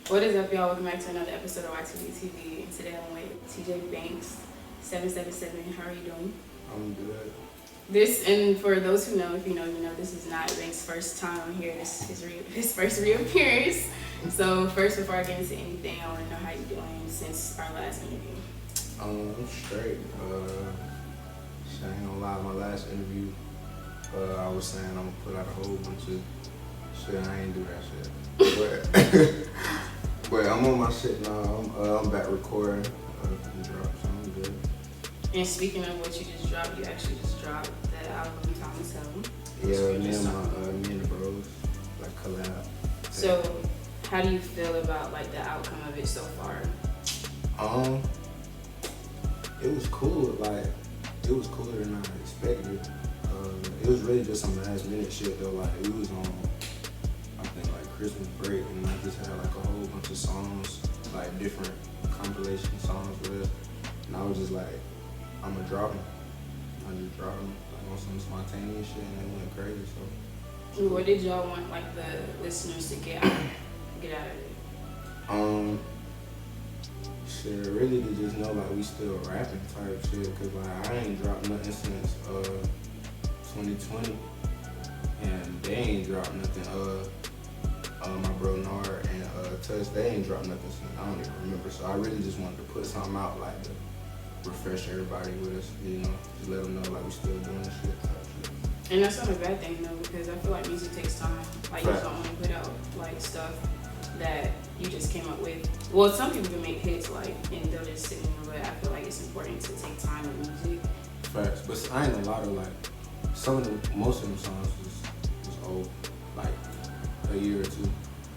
What is up, y'all? Welcome back to another episode of Y2B TV. And today I'm with Tjbanks777. How are you doing? I'm good. This, and for those who know, if you know, you know, this is not Banks' first time here. This is his first reappearance. So first, before I get into anything, I want to know how you're doing since our last interview. I'm straight. I ain't gonna lie, my last interview, I was saying I'm gonna put out a whole bunch of shit. I ain't do that shit. But I'm on my shit now. I'm back recording. Drop, so I'm good. And speaking of what you just dropped, you actually just dropped the album Thomas Home. Yeah, me and the bros, like collab. So, how do you feel about like the outcome of it so far? It was cool. Like, it was cooler than I expected. It was really just some last minute shit though. Like, we was on, I think, like Christmas break, and I just had like a whole bunch of songs, like different compilation songs with it. And I was just like, I'm gonna drop them. I just dropped them like on some spontaneous shit, and it went crazy. So. What did y'all want like the listeners to get out of it? Shit, really to just know like we still rapping type shit, cause like I ain't dropped nothing since 2020, and they ain't dropped nothing. My bro Nard and Touch, they ain't dropped nothing since I don't even remember. So I really just wanted to put something out like to refresh everybody with us, you know, just let them know like we still doing this shit type shit. And that's not a bad thing though, because I feel like music takes time. Like, you don't want to put out like stuff that you just came up with. Well, some people can make hits like, and they'll just sit in there, but I feel like it's important to take time with music. Facts, but I ain't a lot of like, most of them songs was old, like a year or two.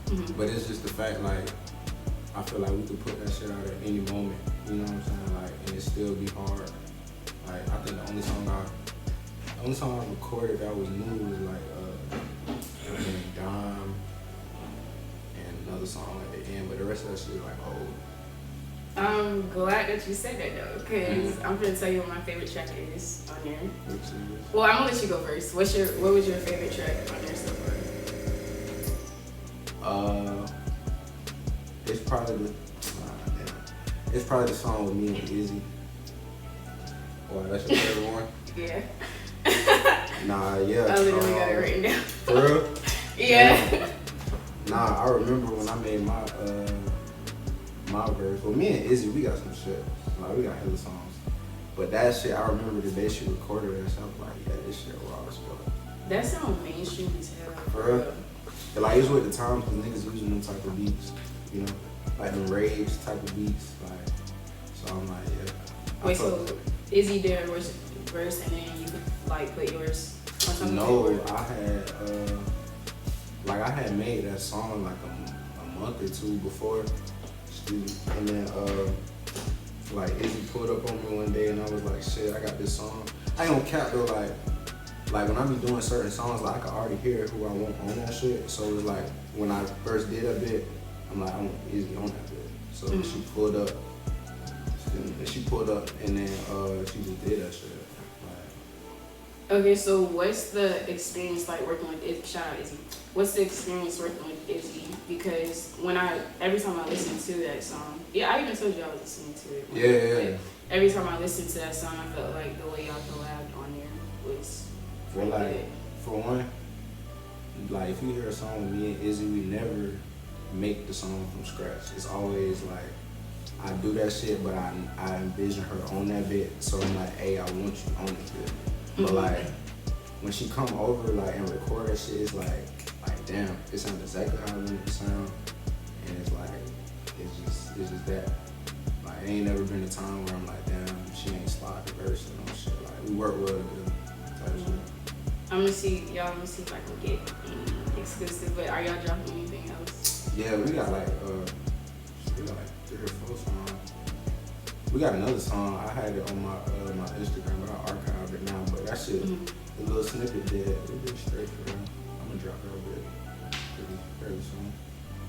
Mm-hmm. But it's just the fact like, I feel like we could put that shit out at any moment, you know what I'm saying? Like, and it still be hard. Like, I think the only song I recorded that was new was like Dime and another song at the end, but the rest of that shit is like old. I'm glad that you said that though, because I'm gonna tell you what my favorite track is on there. Well, I'm gonna let you go first. What was your favorite track on there so far? It's probably the song with me and Izzy. Wow, that's your favorite one? Yeah. Nah, yeah. I literally got it written down. For real? Yeah. Nah, I remember when I made my verse. Well, me and Izzy, we got some shit. Like, we got hella songs. But that shit, I remember the day she recorded it, so I was like, yeah, this shit raw as fuck. That sound mainstream as hell. For real? Yeah, like, it's with the times because niggas using them type of beats, you know? Like them raves type of beats. Like, so I'm like, yeah. Wait, so Izzy did a verse and then you could like put yours on something? No, I had made that song like a month or two before. And then like Izzy pulled up on me one day and I was like, shit, I got this song. I ain't gonna cap though, like when I be doing certain songs, like I can already hear who I want on that shit. So it's like when I first did that bit, I'm like, I want Izzy on that bit. So she pulled up and then she just did that shit. Okay, so what's the experience like working with Izzy? Shout out Izzy. What's the experience working with Izzy? Because every time I listen to that song, yeah, I even told you I was listening to it. Yeah. Every time I listened to that song, I felt like the way y'all collabed on there was well, like good. For one, like if you hear a song with me and Izzy, we never make the song from scratch. It's always like I do that shit, but I envision her on that bit. So I'm like, hey, I want you on this bit. But like when she come over like and record that shit, it's like damn, it sounds exactly how I want it to sound, and it's like it's just that. Like it ain't never been a time where I'm like, damn, she ain't slide the verse and all shit. Like we work well together. Type shit. I'm gonna see if I can get exclusive. But are y'all dropping anything else? Yeah, we got like 3 or 4 songs. We got another song. I had it on my Instagram, but I archived it now. But that shit, the little snippet did. It did straight for them. I'm gonna drop it a bit pretty soon.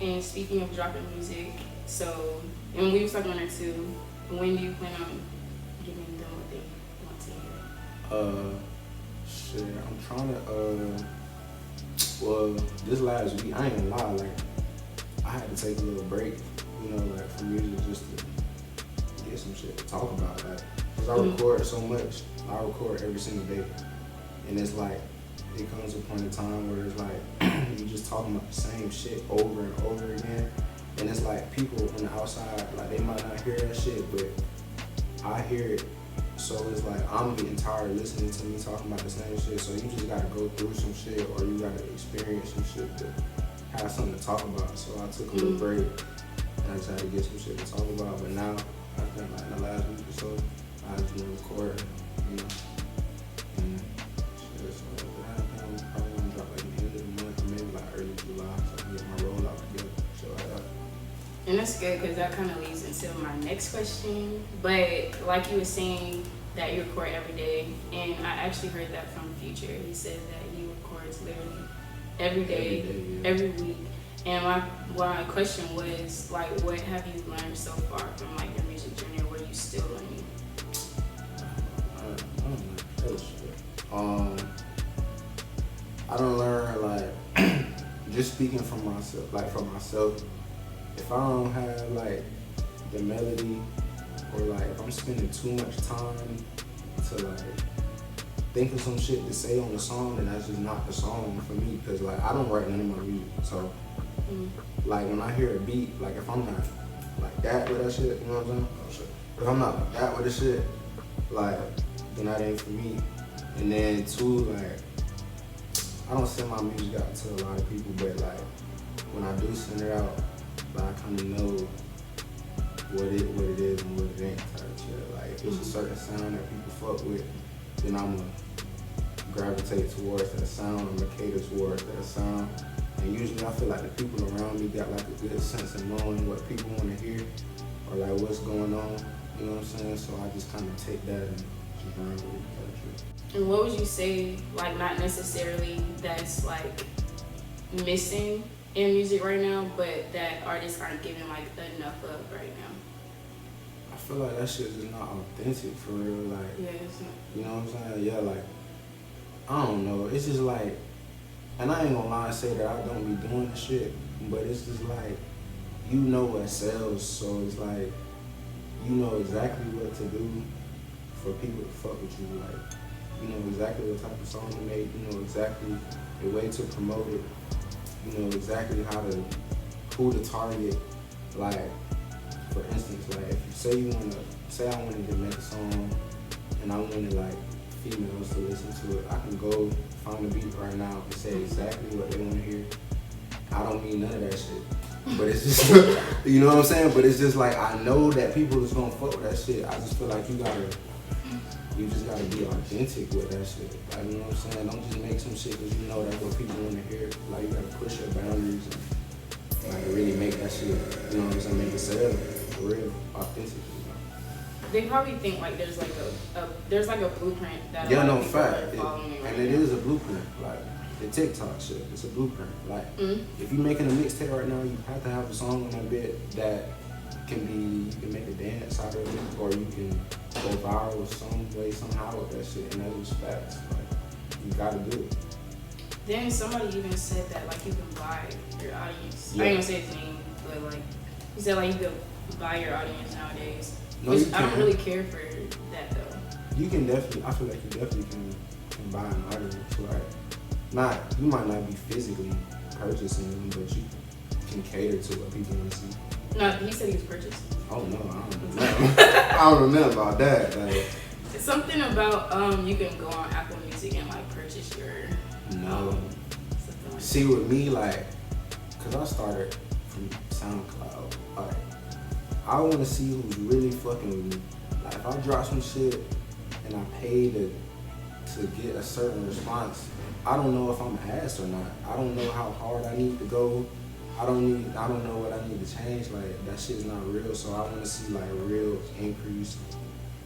And speaking of dropping music, so and we was talking on it too. When do you plan on giving them what they want to hear? Shit, I'm trying to. Well, this last week, I ain't gonna lie. Like, I had to take a little break, you know, like from music just to get some shit to talk about. Like, cause I record so much, I record every single day, and it's like it comes to a point in time where it's like you just talking about the same shit over and over again, and it's like people on the outside, like they might not hear that shit, but I hear it. So it's like I'm getting tired of listening to me talking about the same shit. So you just gotta go through some shit, or you gotta experience some shit to have something to talk about. So I took a little break and I tried to get some shit to talk about. But now I think like in the last week or so, I just been recording, you know. And shit, so I think I'm probably gonna drop like the end of the month, or maybe like early July, so I can get my rollout together. Shit like that. And that's good because that kind of leads into my next question. But like you were saying that you record every day, and I actually heard that from Future. He said that he records literally every day, every week. And my question was like, what have you learned so far from like your music journey? Or were you still learning? I don't learn like just speaking from myself, like for myself. If I don't have like the melody, or like if I'm spending too much time to like think of some shit to say on the song, then that's just not the song for me. Cause like I don't write none of my music, so like when I hear a beat, like if I'm not like that with that shit, you know what I'm saying? If I'm not like that with the shit, like then that ain't for me. And then too, like I don't send my music out to a lot of people, but like when I do send it out, like I kind of know what it is and what it ain't type shit. Like if it's a certain sound that people fuck with, then I'ma gravitate towards that sound. I'ma cater towards that sound. And usually I feel like the people around me got like a good sense of knowing what people want to hear, or like what's going on. You know what I'm saying? So I just kind of take that and just run with it. And what would you say, like not necessarily that's like missing in music right now, but that artists aren't giving like enough of right now? I feel like that shit is not authentic for real. Like, yeah, it's not. You know what I'm saying? Yeah, like I don't know. It's just like, and I ain't gonna lie and say that I don't be doing the shit, but it's just like you know what sells, so it's like you know exactly what to do for people to fuck with you. Like you know exactly what type of song to make. You know exactly the way to promote it. You know exactly who to target. Like, for instance, like if you say I wanted to make a song and I wanted like females to listen to it, I can go find a beat right now and say exactly what they want to hear. I don't mean none of that shit, but it's just you know what I'm saying. But it's just like I know that people is gonna fuck with that shit. I just feel like you just gotta be authentic with that shit. Like, you know what I'm saying? Don't just make some shit because you know that's what people want to hear. Like, you gotta push your boundaries and like really make that shit, you know what I'm saying? Make it sell for real, authentic. You know? They probably think like there's like a blueprint that yeah, no, people fact. are following right and it now. is a blueprint. Like the TikTok shit, it's a blueprint. Like if you're making a mixtape right now, you have to have a song on that bit that you can make a dance out of it, or you can go viral some way, somehow with that shit, and that's just facts. Like, you gotta do it. Then somebody even said that like you can buy your audience. Yeah. I ain't gonna say his name, but like he said like you can buy your audience nowadays. No, Which you I don't can. really care for that though. You can definitely, I feel like you definitely can buy an audience. Like, you might not be physically purchasing them, but you can cater to what people want to see. No, he said he was purchasing. Oh no, I don't know. I don't know about that. Like, It's something about you can go on Apple Music and like purchase your no. something like See with me, like, cause I started from SoundCloud. Like, I want to see who's really fucking with me. Like, if I drop some shit and I pay to get a certain response, I don't know if I'm asked or not. I don't know how hard I need to go. I don't know what I need to change. Like, that shit's not real. So I want to see like a real increase.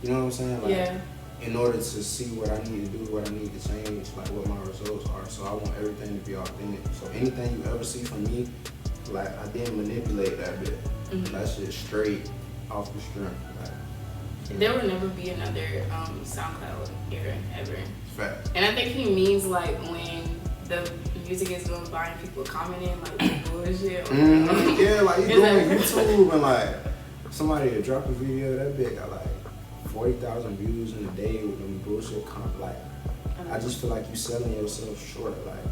You know what I'm saying? Like, yeah. in order to see what I need to do, what I need to change, like what my results are. So I want everything to be authentic. So anything you ever see from me, like I didn't manipulate that bit. That shit straight off the strength. Like, There will never be another SoundCloud era ever. fact. And I think he means like when the music is doing by and people commenting like bullshit. Yeah, like you go on YouTube and like somebody will drop a video, that bitch got like 40,000 views in a day with them bullshit like I just feel like you selling yourself short. Like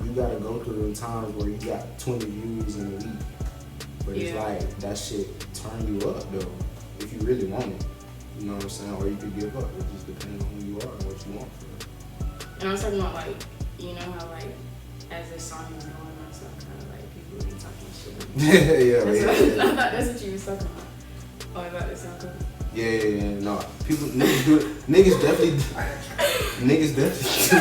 you gotta go through them times where you got 20 views in a week. But it's like that shit turn you up though, if you really want it. You know what I'm saying? Or you could give up. It just depends on who you are and what you want. And I was talking about like, you know how like as this song is going on, so kind of like people be talking shit. Yeah. I thought that's what you was talking about. Oh, about this song. Yeah, no. People, niggas do it. Niggas definitely do that shit.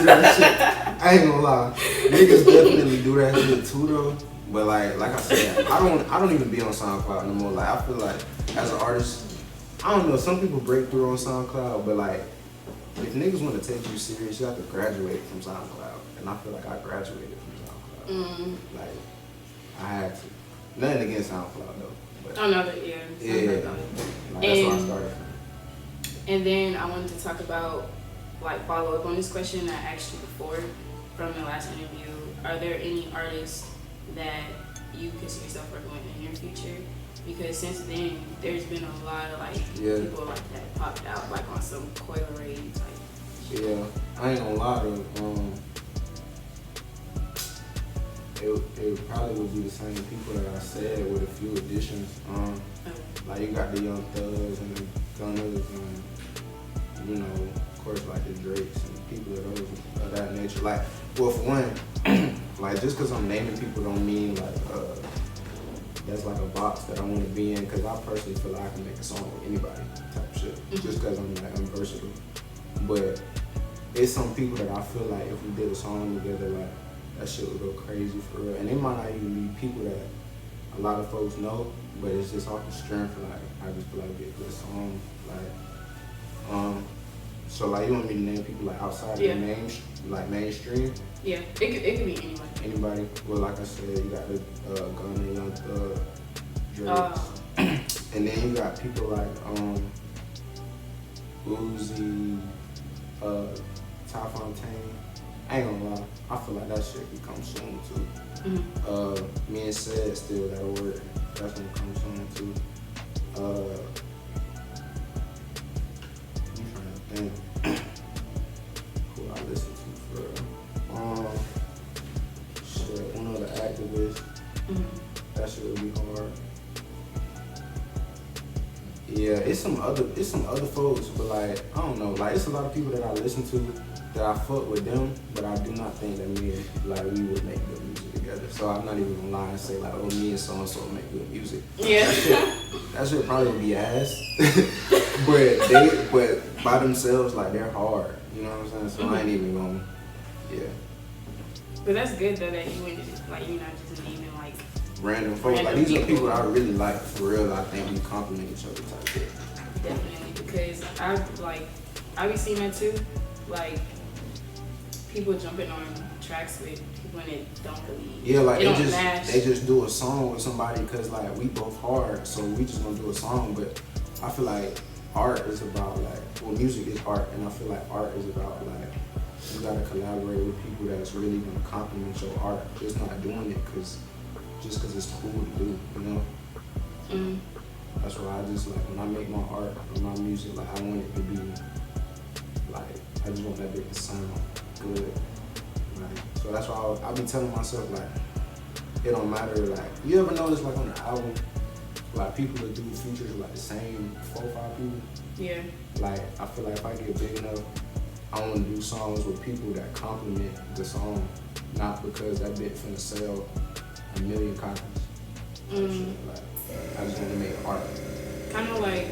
I ain't gonna lie. Niggas definitely do that shit too though. But like I said, I don't even be on SoundCloud no more. Like I feel like as an artist, I don't know, some people break through on SoundCloud, but like if niggas want to take you serious, you have to graduate from SoundCloud. And I feel like I graduated from SoundCloud. Like I had to. Nothing against SoundCloud though. But I know that, yeah. Like, that's where I started from. And then I wanted to talk about, like, follow up on this question I asked you before from the last interview. Are there any artists that you could see yourself working with in your future? Because since then, there's been a lot of like people like that popped out, like on some Coil Ray type shit. Yeah, I ain't gonna lie though. It probably would be the same people that I said with a few additions. Like you got the Young Thugs and the Gunners and you know, of course like the Drakes and people of that nature. Like, well for one, like just cause I'm naming people don't mean like that's like a box that I want to be in. Cause I personally feel like I can make a song with anybody type of shit. Just cause I'm versatile. But it's some people that I feel like if we did a song together, like that shit would go crazy for real. And it might not even be people that a lot of folks know, but it's just off the strength. Like I just feel like it'd be a good song. Like, so like you want me to name people like outside of the mainstream? Yeah, it could be anybody. Anybody? Well, like I said, you got the Gunna, Young Thug, Drake, and then you got people like Uzi, Ty Fontaine. I ain't gonna lie, I feel like that shit could come soon too. Me and Said still gotta work. That's gonna come soon too. I'm trying to think who I listen to for real. Shit, one other activist. That shit would be hard. Yeah, it's some other folks, but like I don't know, like it's a lot of people that I listen to that I fuck with them, but I do not think that we would make good music together. So I'm not even gonna lie and say like, oh, me and so and so make good music. Yeah. That shit probably would be ass. but by themselves, like they're hard. You know what I'm saying? So I ain't even gonna. Yeah. But that's good though that you went like you're not just naming like random folks. Like these are people that I really like for real. I think we complement each other type shit. Definitely, because I be seeing that too. Like people jumping on tracks with people and it don't really like match. They just do a song with somebody because like we both hard, so we just gonna do a song. But I feel like art is about music is art, and I feel like art is about like you gotta collaborate with people that's really gonna complement your art. Just not doing it just cause it's cool to do, you know. That's why I just like when I make my art or my music, like I want it to be like I just want that bit to sound good. Like, so that's why I be telling myself like it don't matter. Like you ever notice like on the album, like people that do features with like the same 4 or 5 people. Yeah. Like I feel like if I get big enough, I want to do songs with people that complement the song, not because that bit finna sell 1 million copies. Like, I just want to make art. Kind of like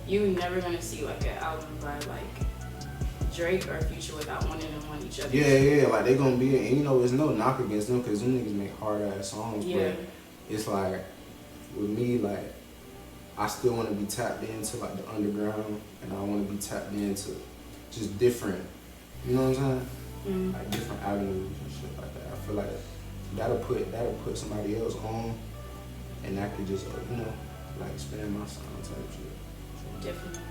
you never gonna see like an album by like Drake or Future without one of them on each other. Yeah, like they gonna be, and you know, there's no knock against them because them niggas make hard ass songs. Yeah. But it's like with me, like I still want to be tapped into like the underground, and I want to be tapped into just different, you know what I'm saying? Like different avenues and shit like that. I feel like that'll put somebody else on, and that could just you know like expand my sound type shit. Definitely.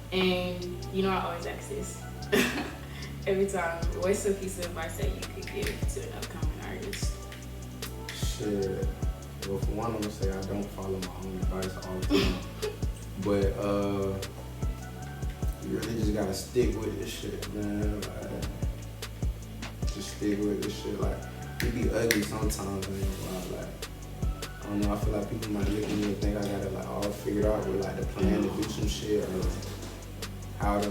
And you know I always ask this. Every time. What's a piece of advice that you could give to an upcoming artist? Shit. Well, for one, I'm gonna say I don't follow my own advice all the time. But you really just gotta stick with this shit, man. Like, just stick with this shit. Like, it be ugly sometimes, man. Like, I don't know. I feel like people might look at me and think I got it like all figured out with like the plan to do some shit or how to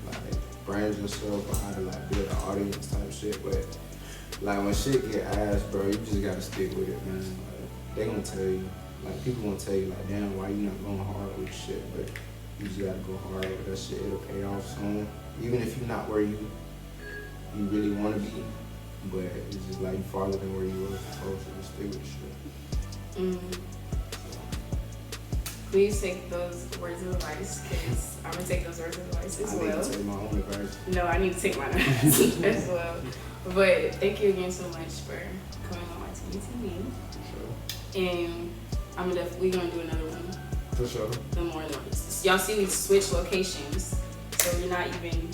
like brand yourself or how to like build an audience type shit. But like when shit get ass, bro, you just gotta stick with it, man. Like, they gonna tell you, like people gonna tell you like, damn, why you not going hard with shit? But you just gotta go hard with that shit. It'll pay off soon, even if you're not where you really want to be. But it's just like you farther than where you were supposed to. Just stick with shit. Please take those words of advice, because I'm gonna take those words of advice as well. I need to take my own advice. No, I need to take mine as well. But thank you again so much for coming on my TV. For sure. And we gonna do another one. For sure. The more notice. Y'all see we switch locations, so we're not even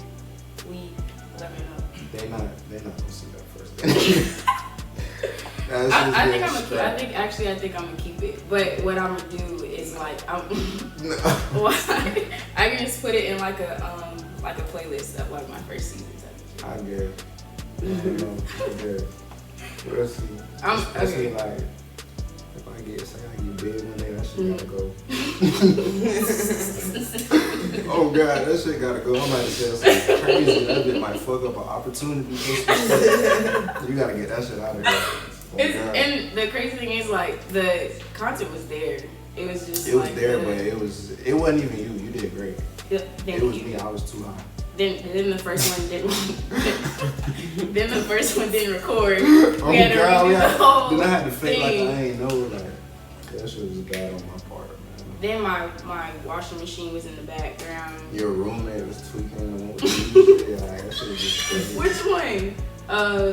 leveling up. They not gonna see that first. I think I'm gonna keep it. But what I'm gonna do is like I can just put it in like a playlist of like my first seasons. I guess. I guess. We'll see. Especially like if I get big one day, that shit gotta go. Oh god, that shit gotta go. I'm about to say something crazy. That bit might fuck up an opportunity. You gotta get that shit out of here. And the crazy thing is, like, the content was there. It was just it was there, but it wasn't even you. You did great. It was me. I was too high. Then the first one didn't. Then the first one didn't record. Oh we had to god, redo the whole then I had to fake thing. like I ain't know. Like that shit was bad on my part, man. Then my washing machine was in the background. Your roommate was tweaking and yeah, like, that shit was just crazy. Which one?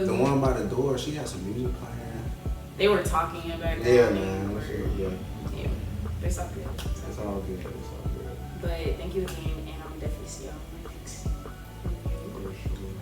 The one by the door. She had some music playing. They were talking in the background. Yeah, man. That shit was good. Yeah, it's all good. It's all good. It's all good. But thank you again, and I'm definitely see y'all next. For sure.